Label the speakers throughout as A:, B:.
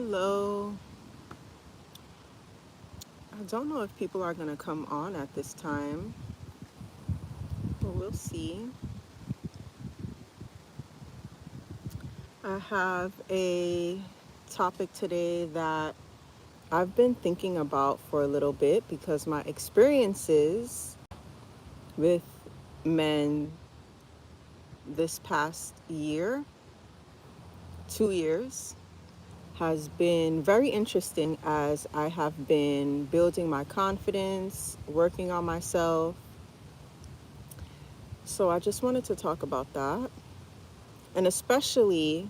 A: Hello. I don't know if people are going to come on at this time, but we'll see. I have a topic today that I've been thinking about for a little bit because my experiences with men this past year, 2 years, has been very interesting as I have been building my confidence, working on myself. So I just wanted to talk about that. And especially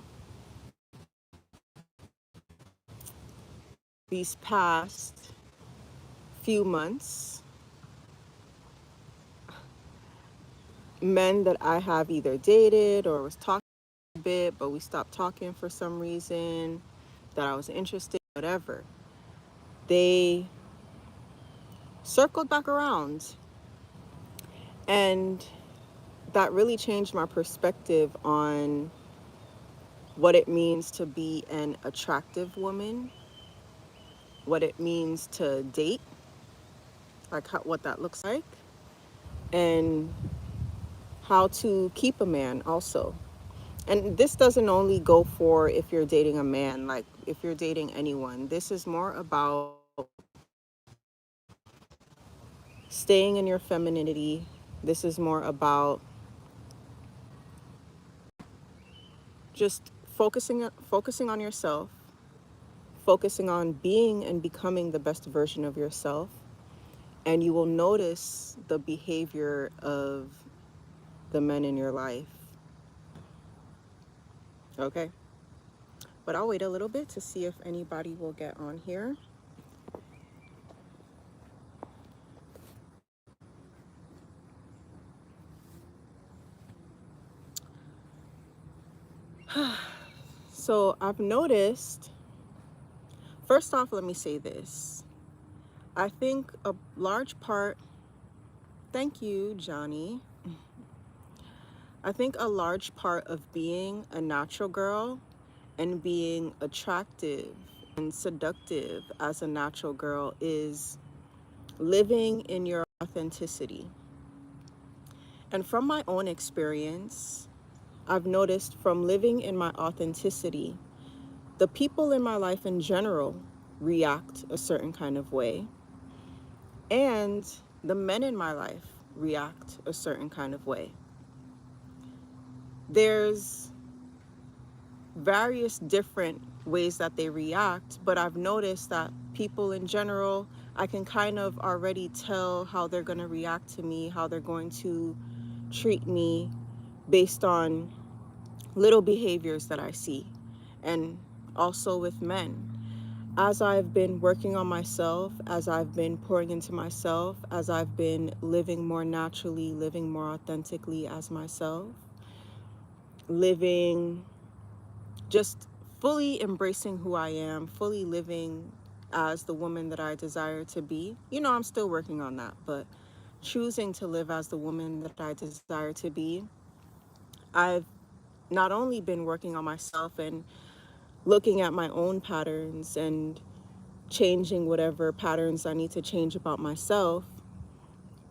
A: these past few months, men that I have either dated or was talking a bit, but we stopped talking for some reason, that I was interested, whatever, they circled back around. And that really changed my perspective on what it means to be an attractive woman, what it means to date, like what that looks like, and how to keep a man also. And this doesn't only go for if you're dating a man, like if you're dating anyone. This is more about staying in your femininity. This is more about just focusing on yourself, focusing on being and becoming the best version of yourself. And you will notice the behavior of the men in your life. Okay? But I'll wait a little bit to see if anybody will get on here. So I've noticed, first off, let me say this. I think a large part, thank you, Johnny. I think a large part of being a natural girl and being attractive and seductive as a natural girl is living in your authenticity. And from my own experience, I've noticed from living in my authenticity, the people in my life in general react a certain kind of way, and the men in my life react a certain kind of way. There's various different ways that they react, but I've noticed that people in general, I can kind of already tell how they're going to react to me, how they're going to treat me based on little behaviors that I see. And also with men, as I've been working on myself, as I've been pouring into myself, as I've been living more naturally, living more authentically as myself, living, just fully embracing who I am, fully living as the woman that I desire to be. You know, I'm still working on that, but choosing to live as the woman that I desire to be, I've not only been working on myself and looking at my own patterns and changing whatever patterns I need to change about myself,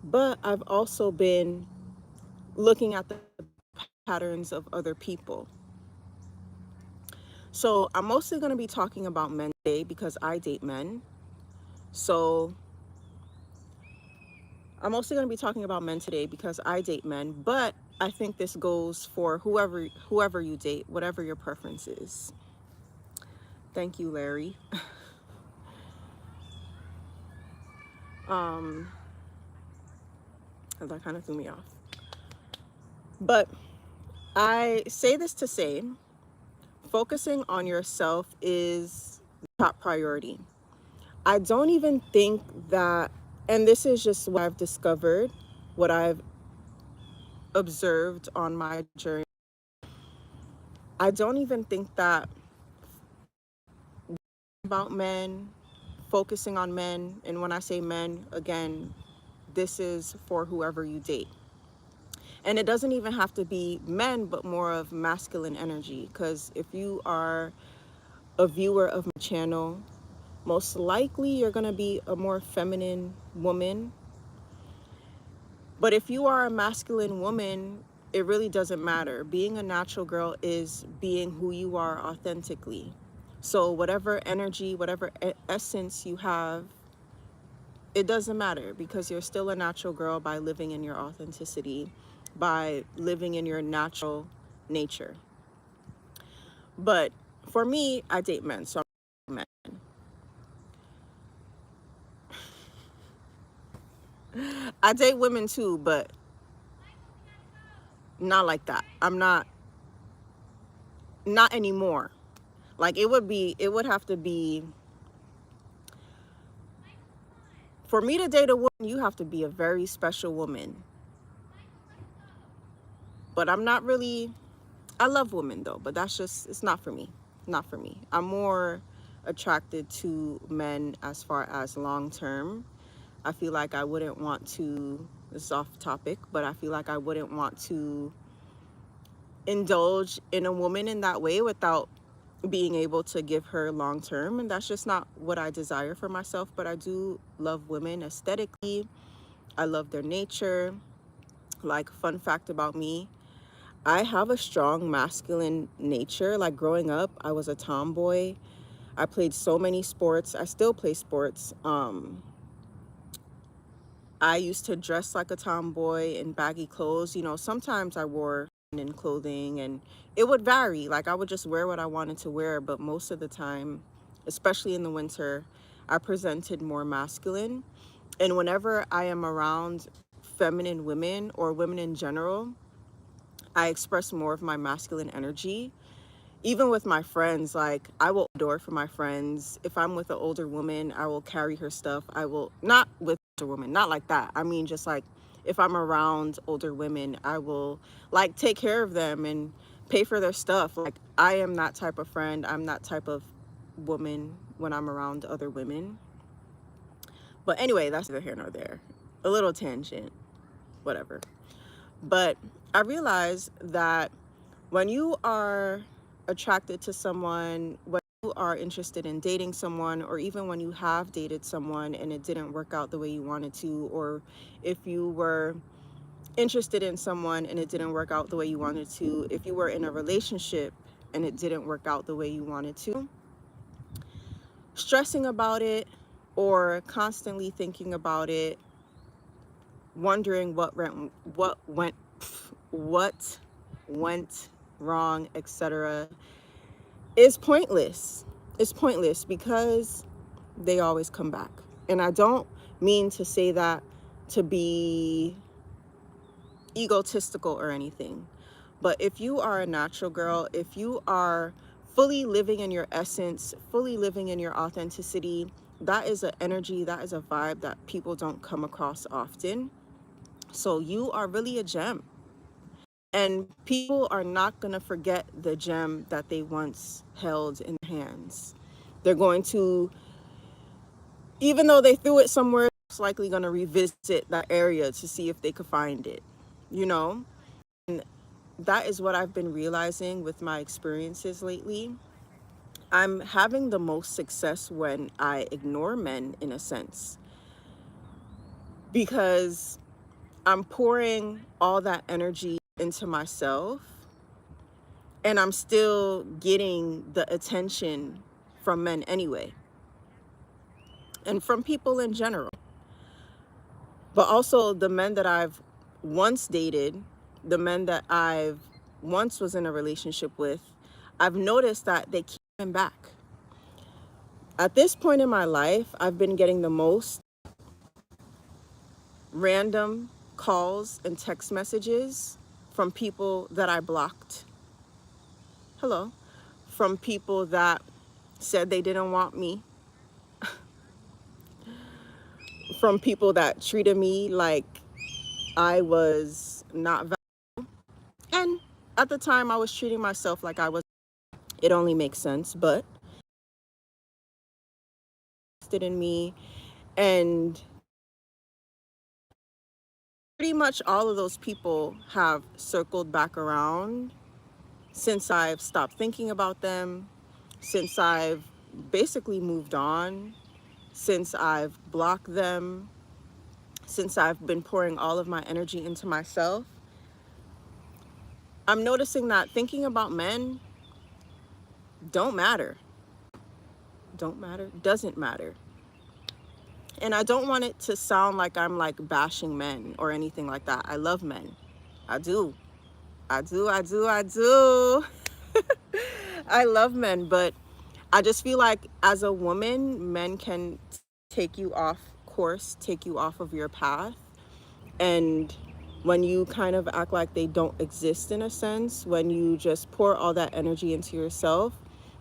A: but I've also been looking at the patterns of other people. So I'm mostly going to be talking about men today because I date men. So I'm mostly going to be talking about men today because I date men, but I think this goes for whoever you date, whatever your preference is. Thank you, Larry. um that kind of threw me off. But I say this to say, focusing on yourself is the top priority. I don't even think that, and this is just what I've discovered, what I've observed on my journey. I don't even think that about men, focusing on men, and when I say men, again, this is for whoever you date. And it doesn't even have to be men, but more of masculine energy. Because if you are a viewer of my channel, most likely you're going to be a more feminine woman. But if you are a masculine woman, it really doesn't matter. Being a natural girl is being who you are authentically. So whatever energy, whatever essence you have, it doesn't matter, because you're still a natural girl by living in your authenticity, by living in your natural nature. But for me, I date men, so I'm men. I date women too, but not like that. I'm not anymore. Like it would have to be, for me to date a woman, you have to be a very special woman. But I'm not really, I love women though, but that's just, it's not for me. Not for me. I'm more attracted to men as far as long term. I feel like I wouldn't want to, this is off topic, but I feel like I wouldn't want to indulge in a woman in that way without being able to give her long term. And that's just not what I desire for myself. But I do love women aesthetically. I love their nature. Like, fun fact about me, I have a strong masculine nature. Like growing up, I was a tomboy. I played so many sports. I still play sports. I used to dress like a tomboy in baggy clothes. You know, sometimes I wore feminine clothing, and it would vary. Like I would just wear what I wanted to wear, but most of the time, especially in the winter, I presented more masculine. And whenever I am around feminine women or women in general, I express more of my masculine energy. Even with my friends, like I will door for my friends. If I'm with an older woman, I will carry her stuff. I will, not with older women, not like that. I mean, just like if I'm around older women, I will like take care of them and pay for their stuff. Like I am that type of friend. I'm that type of woman when I'm around other women. But anyway, that's neither here nor there. A little tangent, whatever. But I realized that when you are attracted to someone, when you are interested in dating someone, or even when you have dated someone and it didn't work out the way you wanted to, or if you were interested in someone and it didn't work out the way you wanted to, if you were in a relationship and it didn't work out the way you wanted to, stressing about it or constantly thinking about it, wondering what went wrong, etc., is pointless. It's pointless because they always come back. And I don't mean to say that to be egotistical or anything. But if you are a natural girl, if you are fully living in your essence, fully living in your authenticity, that is an energy, that is a vibe that people don't come across often. So you are really a gem. And people are not going to forget the gem that they once held in their hands. They're going to, even though they threw it somewhere, it's likely going to revisit that area to see if they could find it, you know? And that is what I've been realizing with my experiences lately. I'm having the most success when I ignore men, in a sense, because I'm pouring all that energy into myself, and I'm still getting the attention from men anyway, and from people in general. But also the men that I've once dated, the men that I've once was in a relationship with, I've noticed that they keep coming back. At this point in my life, I've been getting the most random calls and text messages from people that I blocked. Hello. From people that said they didn't want me. From people that treated me like I was not valuable. And at the time I was treating myself like I was. It only makes sense, but interested in me. And pretty much all of those people have circled back around since I've stopped thinking about them, since I've basically moved on, since I've blocked them, since I've been pouring all of my energy into myself, I'm noticing that thinking about men don't matter. Don't matter, doesn't matter. And I don't want it to sound like I'm like bashing men or anything like that. I love men. I do. I do. I love men, but I just feel like as a woman, men can take you off course, take you off of your path. And when you kind of act like they don't exist in a sense, when you just pour all that energy into yourself,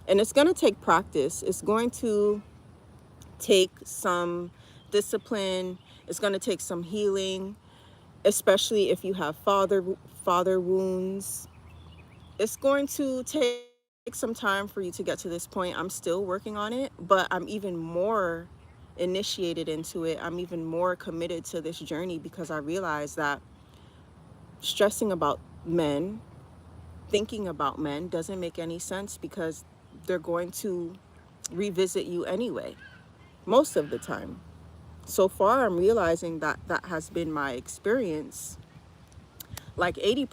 A: and it's going to take practice, it's going to take some discipline, it's going to take some healing, especially if you have father wounds. It's going to take some time for you to get to this point. I'm still working on it, but I'm even more initiated into it. I'm even more committed to this journey because I realize that stressing about men, thinking about men doesn't make any sense because they're going to revisit you anyway, most of the time. So far, I'm realizing that that has been my experience. Like 80%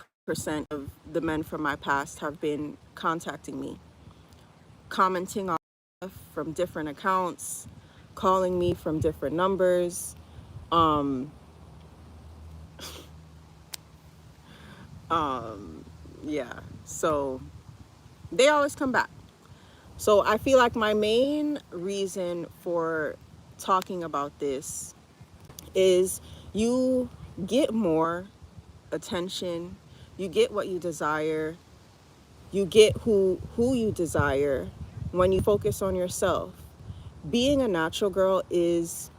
A: of the men from my past have been contacting me, commenting on from different accounts, calling me from different numbers. Um, yeah, so they always come back. So I feel like my main reason for talking about this is you get more attention, you get what you desire, you get who you desire when you focus on yourself. Being a natural girl is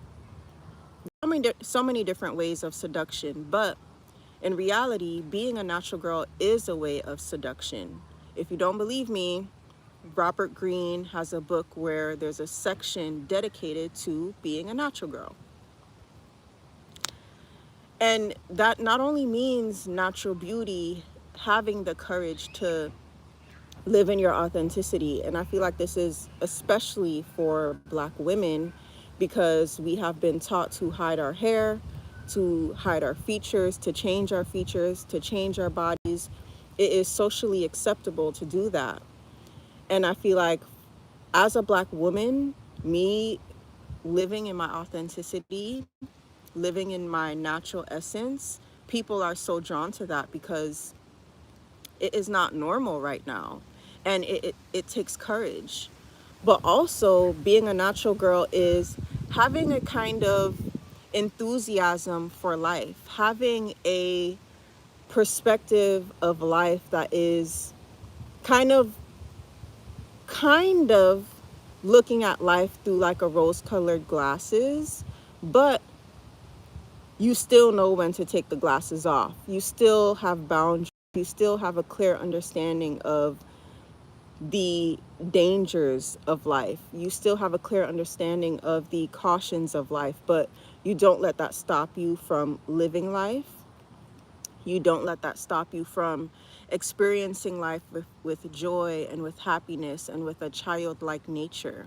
A: so many different ways of seduction, but in reality, being a natural girl is a way of seduction. If you don't believe me, Robert Greene has a book where there's a section dedicated to being a natural girl. And that not only means natural beauty, having the courage to live in your authenticity. And I feel like this is especially for Black women because we have been taught to hide our hair, to hide our features, to change our features, to change our bodies. It is socially acceptable to do that. And I feel like as a Black woman, me living in my authenticity, living in my natural essence, people are so drawn to that because it is not normal right now. And it takes courage. But also, being a natural girl is having a kind of enthusiasm for life, having a perspective of life that is kind of kind of looking at life through like a rose-colored glasses, but you still know when to take the glasses off. You still have boundaries. You still have a clear understanding of the dangers of life. You still have a clear understanding of the cautions of life, but you don't let that stop you from living life. You don't let that stop you from experiencing life with joy and with happiness and with a childlike nature.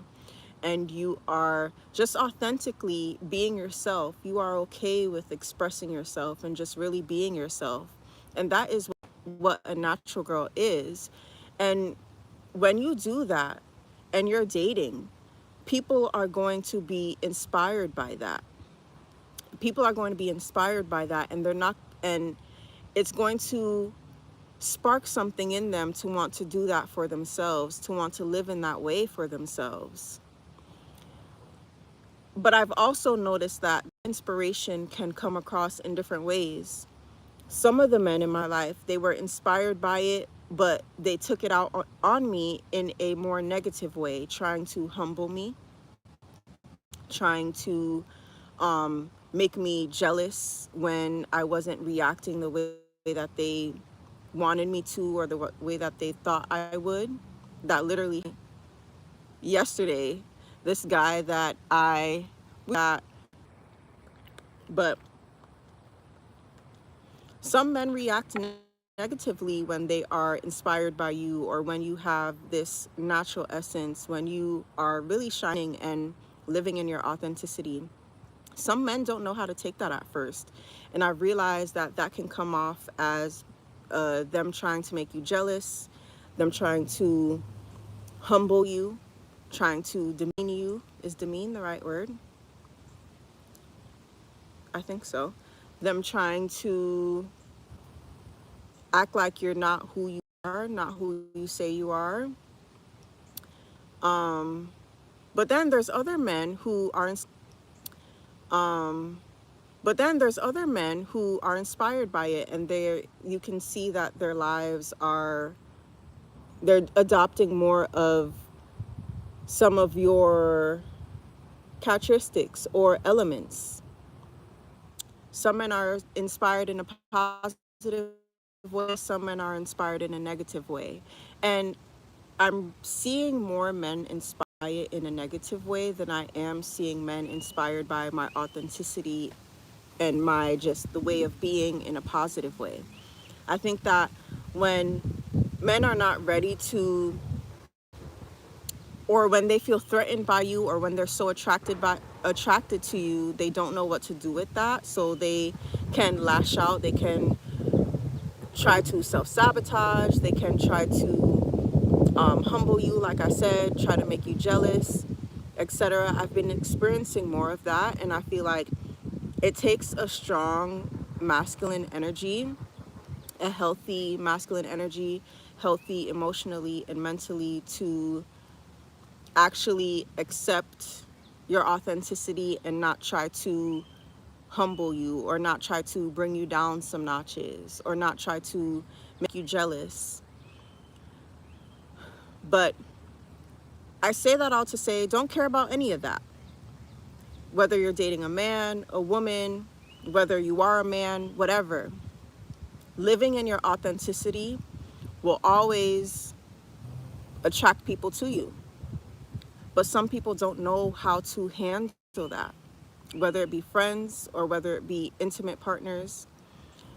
A: And you are just authentically being yourself. You are okay with expressing yourself and just really being yourself. And that is what a natural girl is. And when you do that and you're dating, people are going to be inspired by that. People are going to be inspired by that, and they're not, and it's going to spark something in them to want to do that for themselves, to want to live in that way for themselves. But I've also noticed that inspiration can come across in different ways. Some of the men in my life, they were inspired by it, but they took it out on me in a more negative way, trying to humble me, trying to make me jealous when I wasn't reacting the way that they wanted me to, or the way that they thought I would. That literally yesterday, this guy that but some men react negatively when they are inspired by you, or when you have this natural essence, when you are really shining and living in your authenticity. Some men don't know how to take that at first. And I realized that that can come off as them trying to make you jealous, them trying to humble you, trying to demean you. Is demean the right word? I think so. Them trying to act like you're not who you are, not who you say you are. But then there's other men who are but then there's other men who are inspired by it, and you can see that their lives are, they're adopting more of some of your characteristics or elements. Some men are inspired in a positive way, some men are inspired in a negative way. And I'm seeing more men inspired by it in a negative way than I am seeing men inspired by my authenticity and my just the way of being in a positive way. I think that when men are not ready to, or when they feel threatened by you, or when they're so attracted to you, they don't know what to do with that. So they can lash out, they can try to self-sabotage, they can try to humble you, like I said, try to make you jealous, etc. I've been experiencing more of that, and I feel like it takes a strong masculine energy, a healthy masculine energy, healthy emotionally and mentally, to actually accept your authenticity and not try to humble you, or not try to bring you down some notches, or not try to make you jealous. But I say that all to say, don't care about any of that. Whether you're dating a man, a woman, whether you are a man, whatever. Living in your authenticity will always attract people to you. But some people don't know how to handle that, whether it be friends or whether it be intimate partners.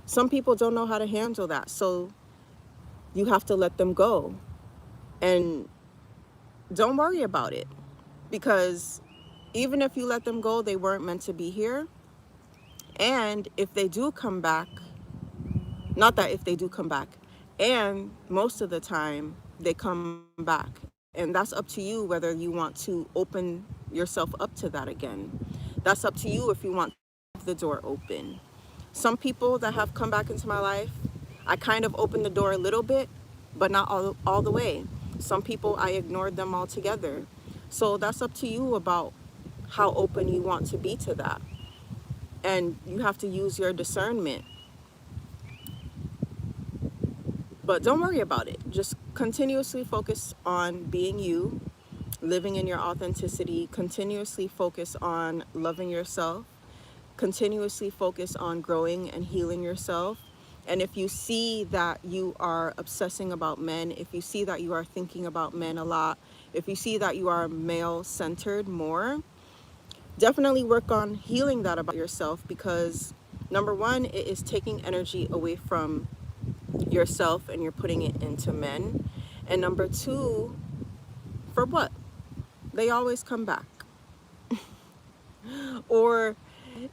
A: Some people don't know how to handle that. So you have to let them go. And don't worry about it, because even if you let them go, they weren't meant to be here. And if they do come back, not that if they do come back, and most of the time they come back. And that's up to you whether you want to open yourself up to that again. That's up to you if you want the door open. Some people that have come back into my life, I kind of opened the door a little bit, but not all the way. Some people, I ignored them altogether. So that's up to you about how open you want to be to that. And you have to use your discernment. But don't worry about it. Just continuously focus on being you, living in your authenticity, continuously focus on loving yourself, continuously focus on growing and healing yourself. And if you see that you are obsessing about men, if you see that you are thinking about men a lot, if you see that you are male-centered more, definitely work on healing that about yourself, because number one, it is taking energy away from yourself and you're putting it into men. And number two, for what? They always come back. Or,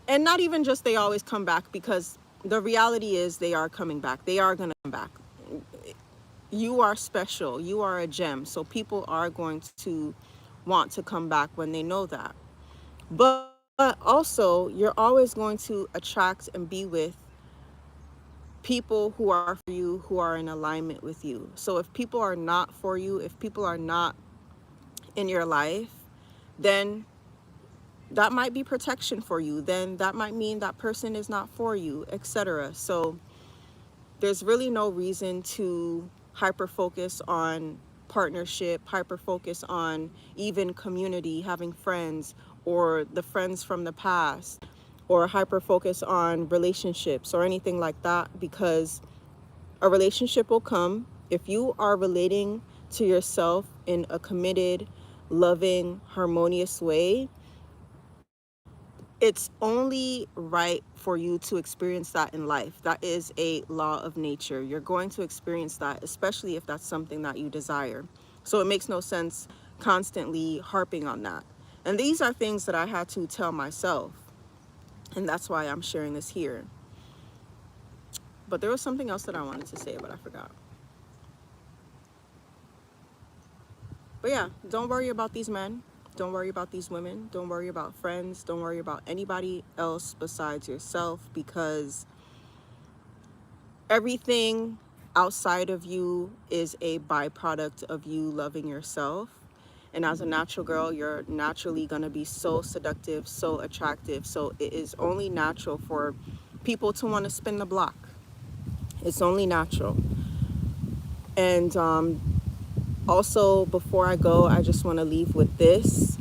A: and not even just they always come back, because the reality is they are coming back. They are going to come back. You are special. You are a gem. So people are going to want to come back when they know that. But also, you're always going to attract and be with people who are for you, who are in alignment with you. So if people are not for you, if people are not in your life, then that might be protection for you. Then that might mean that person is not for you, etc. So there's really no reason to hyper focus on partnership, hyper focus on even community, having friends, or the friends from the past, or hyper focus on relationships or anything like that, because a relationship will come. If you are relating to yourself in a committed, loving, harmonious way, it's only right for you to experience that in life. That is a law of nature. You're going to experience that, especially if that's something that you desire. So it makes no sense constantly harping on that. And these are things that I had to tell myself. And that's why I'm sharing this here. But there was something else that I wanted to say, but I forgot. But yeah, don't worry about these men. Don't worry about these women. Don't worry about friends. Don't worry about anybody else besides yourself, because everything outside of you is a byproduct of you loving yourself. And as a natural girl, you're naturally going to be so seductive, so attractive. So it is only natural for people to want to spin the block. It's only natural. And also, before I go, I just want to leave with this.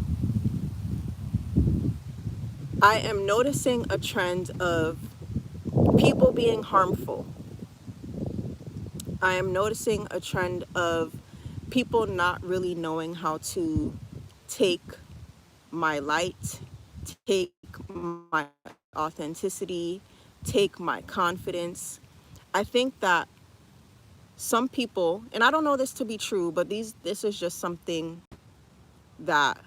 A: I am noticing a trend of people being harmful. I am noticing a trend of people not really knowing how to take my light, take my authenticity, take my confidence. I think that some people, and I don't know this to be true, but this is just something that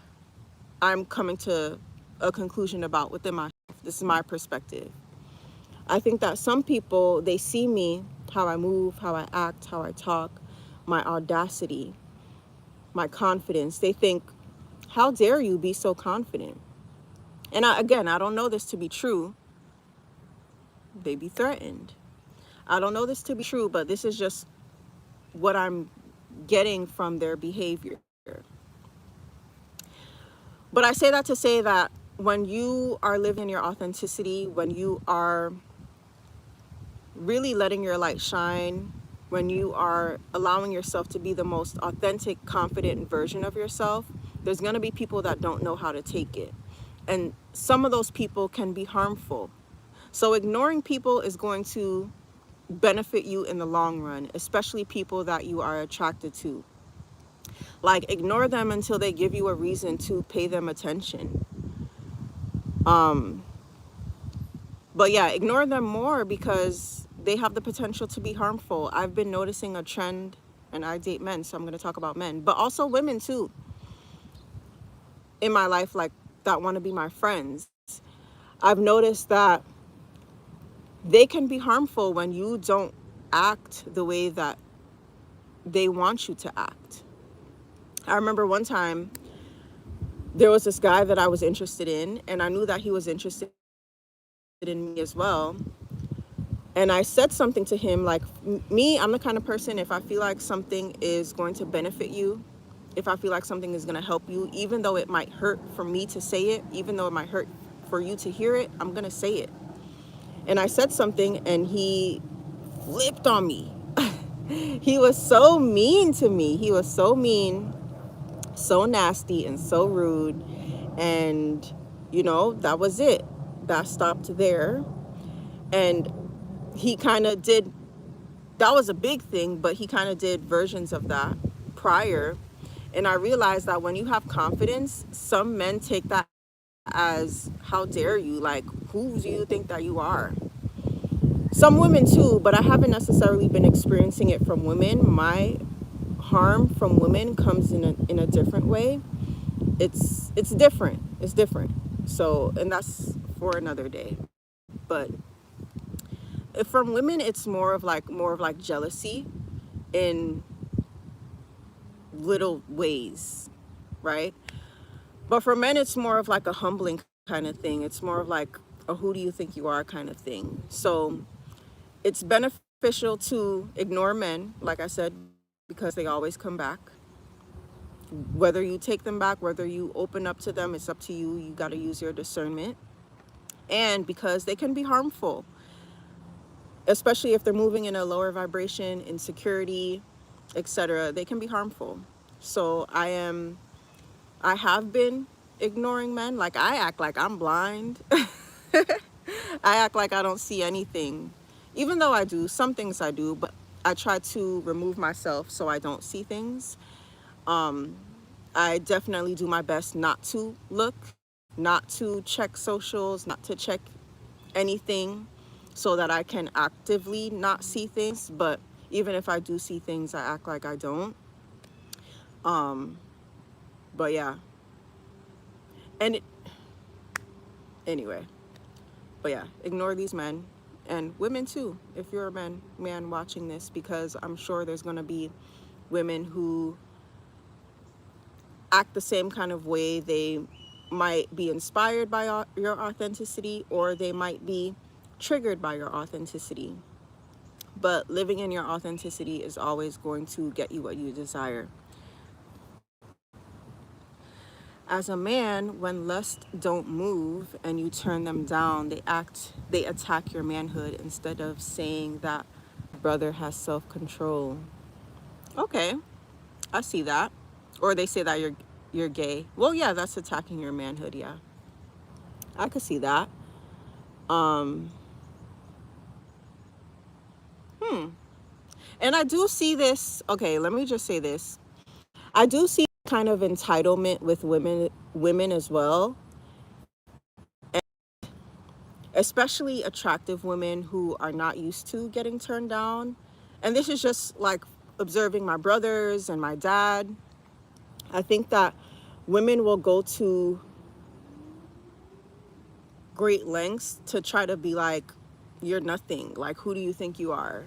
A: I'm coming to a conclusion about within myself. This is my perspective. I think that some people, they see me, how I move, how I act, how I talk, my audacity, my confidence. They think, how dare you be so confident? And again, I don't know this to be true. They be threatened. I don't know this to be true, but this is just what I'm getting from their behavior. But I say that to say that when you are living in your authenticity, when you are really letting your light shine, when you are allowing yourself to be the most authentic, confident version of yourself, there's going to be people that don't know how to take it. And some of those people can be harmful. So ignoring people is going to benefit you in the long run, especially people that you are attracted to. Like, ignore them until they give you a reason to pay them attention. But yeah, ignore them more because they have the potential to be harmful. I've been noticing a trend, and I date men, so I'm going to talk about men, but also women too in my life, like, that want to be my friends. I've noticed that they can be harmful when you don't act the way that they want you to act. I remember one time there was this guy that I was interested in, and I knew that he was interested in me as well. And I said something to him like, me, I'm the kind of person, if I feel like something is going to benefit you, if I feel like something is going to help you, even though it might hurt for me to say it, even though it might hurt for you to hear it, I'm going to say it. And I said something and he flipped on me. He was so mean to me. He was so mean, so nasty, and so rude. And, that was it. That stopped there. And he kind of did, that was a big thing, but he kind of did versions of that prior. And I realized that when you have confidence, some men take that as, how dare you? Like, who do you think that you are? Some women too, but I haven't necessarily been experiencing it from women. My harm from women comes in a different way. It's different. It's different. So, and that's for another day. But from women, it's more of like jealousy in little ways, right? But for men, it's more of like a humbling kind of thing. It's more of like a who do you think you are kind of thing. So it's beneficial to ignore men, like I said, because they always come back. Whether you take them back, whether you open up to them, it's up to you. You got to use your discernment. And because they can be harmful, especially if they're moving in a lower vibration, insecurity, etc., they can be harmful. So I have been ignoring men. Like, I act like I'm blind. I act like I don't see anything, even though I do. Some things I do, but I try to remove myself so I don't see things. I definitely do my best not to look not to check socials, not to check anything, so that I can actively not see things. But even if I do see things, I act like I don't. Um, but yeah, and anyway, but yeah, ignore these men and women too. If you're a man watching this, because I'm sure there's gonna be women who act the same kind of way. They might be inspired by your authenticity, or they might be triggered by your authenticity. But living in your authenticity is always going to get you what you desire. As a man, when lust don't move and you turn them down, they attack your manhood instead of saying that brother has self-control. Okay, I see that. Or they say that you're gay. Well, yeah, that's attacking your manhood, yeah. I could see that. Um, hmm. And I do see this. Okay, let me just say this. I do see kind of entitlement with women as well, especially attractive women who are not used to getting turned down. And this is just like observing my brothers and my dad. I think that women will go to great lengths to try to be like, you're nothing. Like, who do you think you are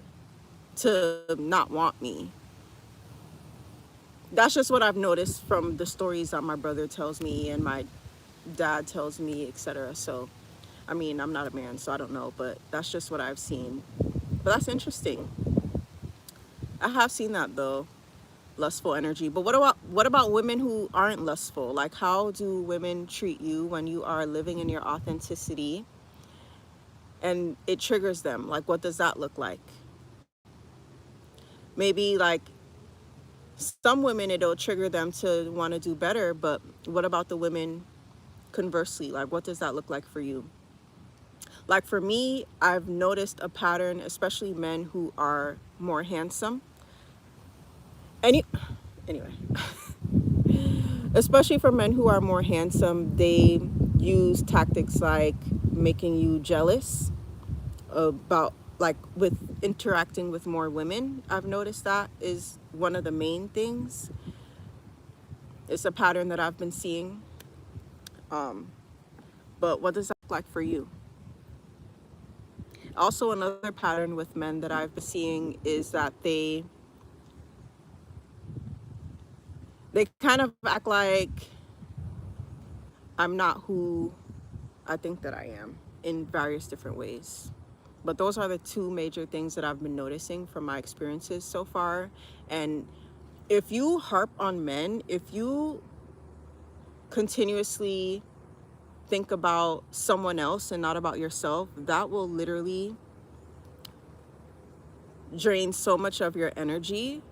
A: to not want me? That's just what I've noticed from the stories that my brother tells me and my dad tells me, etc. So, I mean, I'm not a man, so I don't know, but that's just what I've seen. But that's interesting. I have seen that though, lustful energy. But what about women who aren't lustful? Like, how do women treat you when you are living in your authenticity and it triggers them? Like, what does that look like? Maybe like some women, it'll trigger them to want to do better, but what about the women conversely? Like, what does that look like for you? Like, for me, I've noticed a pattern, especially men who are more handsome. Anyway, especially for men who are more handsome, they use tactics like making you jealous about, like, with interacting with more women. I've noticed that is one of the main things. It's a pattern that I've been seeing. But what does that look like for you? Also, another pattern with men that I've been seeing is that they kind of act like I'm not who I think that I am in various different ways. But those are the two major things that I've been noticing from my experiences so far. And if you harp on men, if you continuously think about someone else and not about yourself, that will literally drain so much of your energy,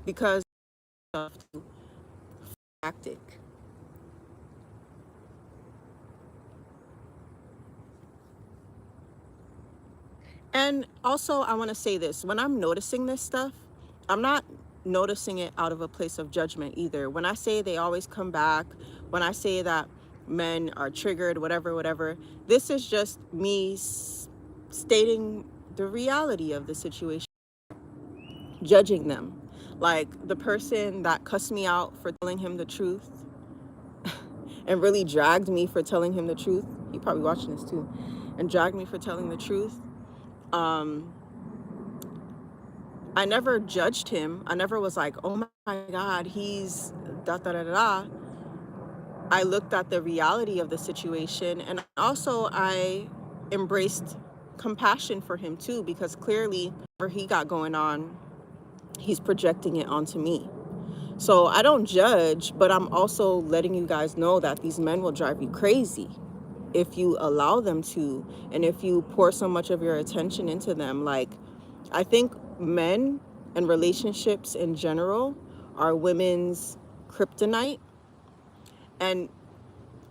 A: because of tactic. And also, I want to say this. When I'm noticing this stuff, I'm not noticing it out of a place of judgment either. When I say they always come back, when I say that men are triggered, whatever, this is just me stating the reality of the situation, judging them. Like the person that cussed me out for telling him the truth and really dragged me for telling him the truth. He probably watching this too. And dragged me for telling the truth. I never judged him. I never was like, oh my God, he's da da da da. I looked at the reality of the situation, and also I embraced compassion for him too, because clearly whatever he got going on, he's projecting it onto me. So I don't judge, but I'm also letting you guys know that these men will drive you crazy if you allow them to, and if you pour so much of your attention into them. Like, I think men and relationships in general are women's kryptonite, and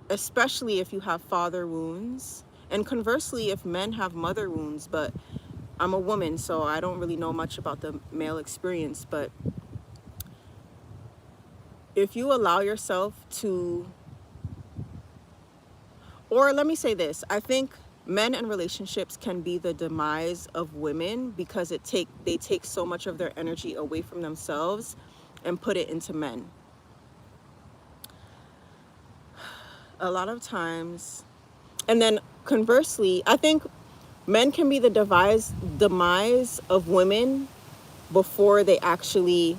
A: especially if you have father wounds, and conversely if men have mother wounds. But I'm a woman, so I don't really know much about the male experience. But if you allow yourself to or let me say this, I think men and relationships can be the demise of women because they take so much of their energy away from themselves and put it into men. A lot of times, and then conversely, I think men can be the demise of women before they actually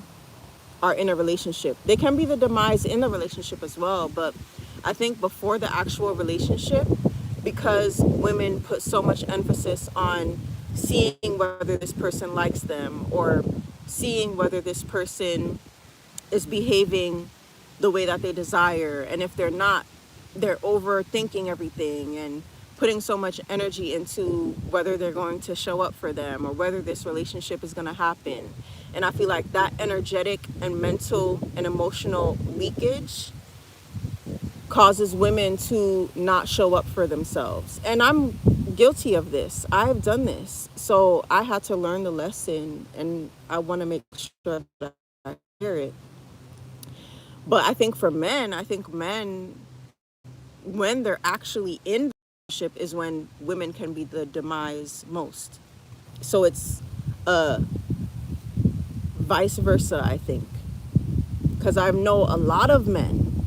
A: are in a relationship. They can be the demise in the relationship as well, but I think before the actual relationship, because women put so much emphasis on seeing whether this person likes them or seeing whether this person is behaving the way that they desire, and if they're not, they're overthinking everything and putting so much energy into whether they're going to show up for them or whether this relationship is going to happen. And I feel like that energetic and mental and emotional leakage causes women to not show up for themselves. And I'm guilty of this. I've done this. So I had to learn the lesson, and I want to make sure that I hear it. But I think for men, when they're actually in the relationship is when women can be the demise most. So it's vice versa, I think. Because I know a lot of men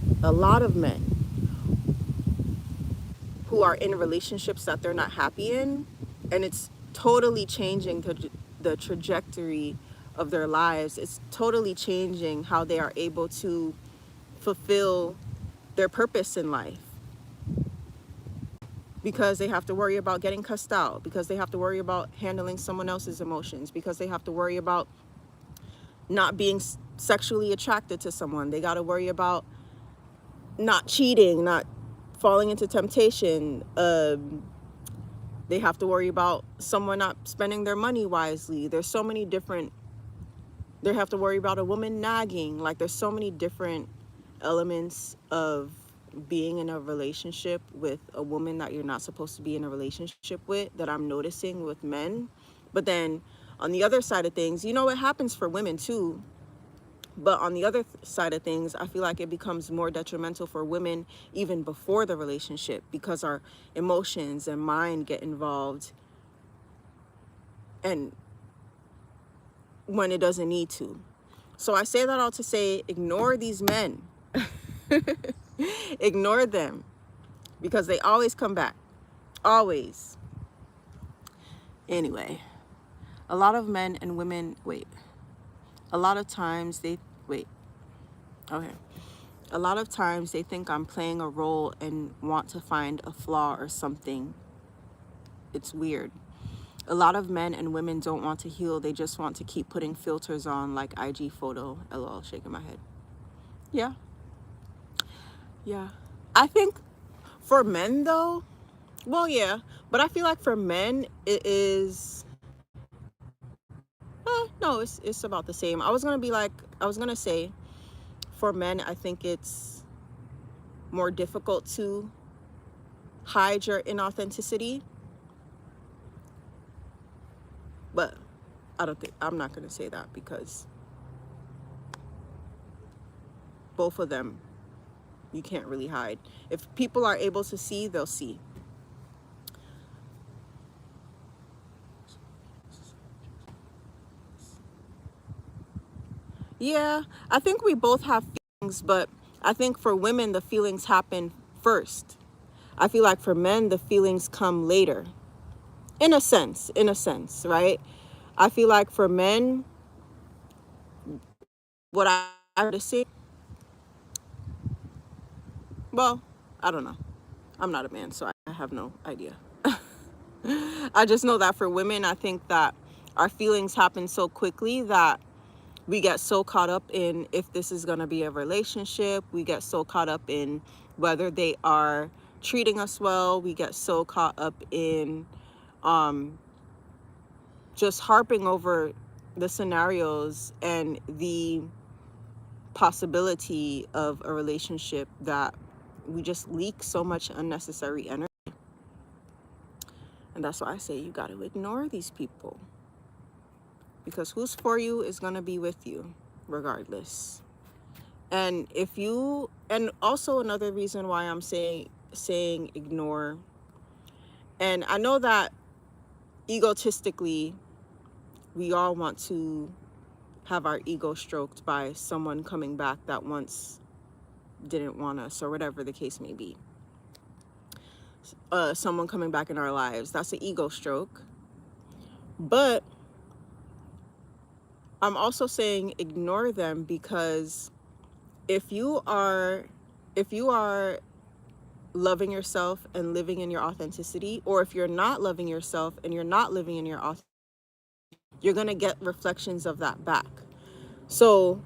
A: who are in relationships that they're not happy in, and it's totally changing the trajectory of their lives. It's totally changing how they are able to fulfill their purpose in life, because they have to worry about getting cussed out, because they have to worry about handling someone else's emotions, because they have to worry about not being sexually attracted to someone. They got to worry about not cheating, not falling into temptation. They have to worry about someone not spending their money wisely. There's so many different, they have to worry about a woman nagging. Like, there's so many different elements of being in a relationship with a woman that you're not supposed to be in a relationship with that I'm noticing with men. But then on the other side of things, you know, it happens for women too. But on the other side of things, I feel like it becomes more detrimental for women even before the relationship, because our emotions and mind get involved, and when it doesn't need to. So I say that all to say, ignore these men. Ignore them, because they always come back. Always. Anyway, a lot of men and women, a lot of times they, okay. A lot of times they think I'm playing a role and want to find a flaw or something. It's weird. A lot of men and women don't want to heal. They just want to keep putting filters on, like IG photo. LOL, shaking my head. Yeah. Yeah. I think for men though, well, yeah, but I feel like for men it is, no, it's about the same. I was gonna say for men, I think it's more difficult to hide your inauthenticity, but I'm not gonna say that, because both of them you can't really hide. If people are able to see, they'll see. Yeah, I think we both have feelings, but I think for women, the feelings happen first. I feel like for men, the feelings come later. In a sense, right? I feel like for men, what I would say, well, I don't know. I'm not a man, so I have no idea. I just know that for women, I think that our feelings happen so quickly that we get so caught up in if this is going to be a relationship. We get so caught up in whether they are treating us well. We get so caught up in just harping over the scenarios and the possibility of a relationship that we just leak so much unnecessary energy. And that's why I say you got to ignore these people, because who's for you is going to be with you regardless. And also another reason why I'm saying saying ignore. And I know that egotistically, we all want to have our ego stroked by someone coming back that once didn't want us, or whatever the case may be. Someone coming back in our lives, that's an ego stroke. But I'm also saying ignore them, because if you are loving yourself and living in your authenticity, or if you're not loving yourself and you're not living in your authenticity, you're going to get reflections of that back. So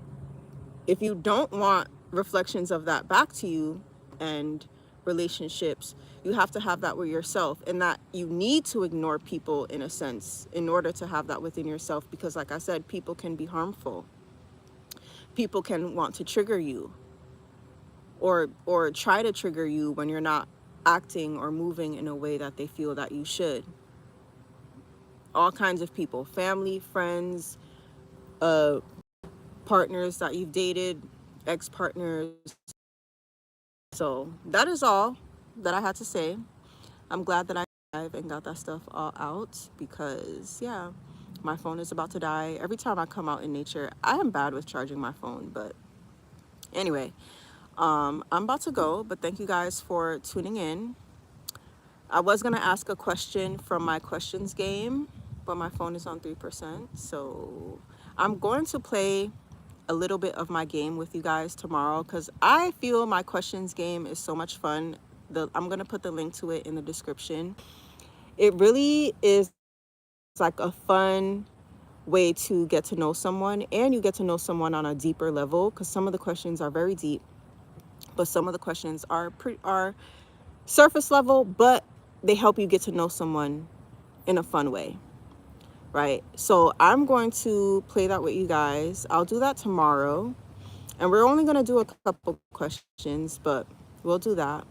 A: if you don't want reflections of that back to you and relationships, you have to have that with yourself, and that you need to ignore people in a sense in order to have that within yourself, because like I said, people can be harmful. People can want to trigger you, or try to trigger you when you're not acting or moving in a way that they feel that you should. All kinds of people, family, friends, partners that you've dated, ex-partners. So that is all that I had to say. I'm glad that I and got that stuff all out, because yeah, my phone is about to die. Every time I come out in nature, I am bad with charging my phone, but anyway, I'm about to go, but thank you guys for tuning in. I was gonna ask a question from my questions game, but my phone is on 3%. So I'm going to play a little bit of my game with you guys tomorrow, because I feel my questions game is so much fun. I'm gonna put the link to it in the description. It really is like a fun way to get to know someone, and you get to know someone on a deeper level, because some of the questions are very deep, but some of the questions are surface level, but they help you get to know someone in a fun way, right? So I'm going to play that with you guys. I'll do that tomorrow, and we're only going to do a couple questions, but we'll do that.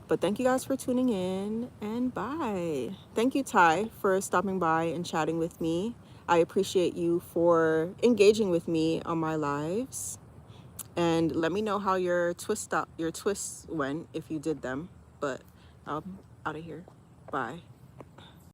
A: But thank you guys for tuning in, and bye. Thank you, Ty, for stopping by and chatting with me. I appreciate you for engaging with me on my lives. And let me know how your twists went, if you did them. But I'm out of here. Bye.